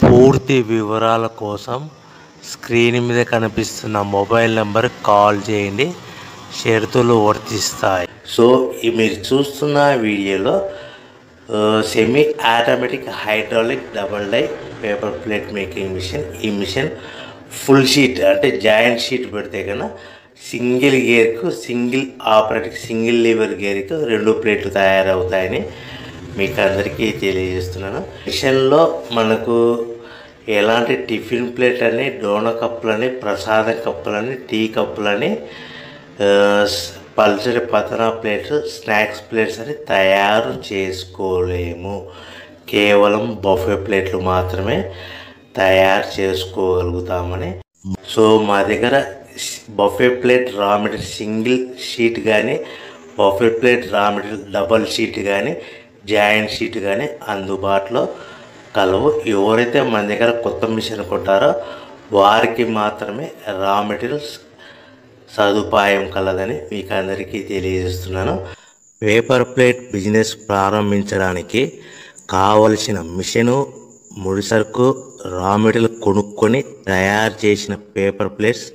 పూర్తి వివరాల కోసం స్క్రీన్ మీద కనిపిస్తున్న మొబైల్ నెంబర్కి కాల్ చేయండి. షరతులు వర్తిస్తాయి. సో మీరు చూస్తున్న వీడియోలో semi automatic hydraulic double die paper plate making machine. ఈ మిషన్ ఫుల్ షీట్ అంటే జాయింట్ షీట్ పెడితే కన్నా సింగిల్ గేర్కు సింగిల్ ఆపరేటింగ్ సింగిల్ లీవర్ గేర్కు 2 ప్లేట్లు తయారవుతాయని మీకు అందరికీ తెలియజేస్తున్నాను. మిషన్లో మనకు ఎలాంటి టిఫిన్ ప్లేట్లని, డోనా కప్పులని, ప్రసాదం కప్పులని, టీ కప్పులని, పల్చడి పతనా ప్లేట్స్, స్నాక్స్ ప్లేట్స్ అని తయారు చేసుకోలేము. కేవలం బఫే ప్లేట్లు మాత్రమే తయారు చేసుకోగలుగుతామని. సో మా దగ్గర buffet plate raw material single sheet కానీ, buffet plate raw material double sheet కానీ, జాయింట్ షీట్ కానీ అందుబాటులో కలవు. ఎవరైతే మన దగ్గర కొత్త మిషన్ కొంటారో వారికి మాత్రమే రా మెటీరియల్స్ సదుపాయం కలదని మీకు అందరికీ తెలియజేస్తున్నాను. పేపర్ ప్లేట్ బిజినెస్ ప్రారంభించడానికి కావలసిన మిషను, ముడిసరుకు, రా మెటీరియల్ కొనుక్కొని తయారు చేసిన పేపర్ ప్లేట్స్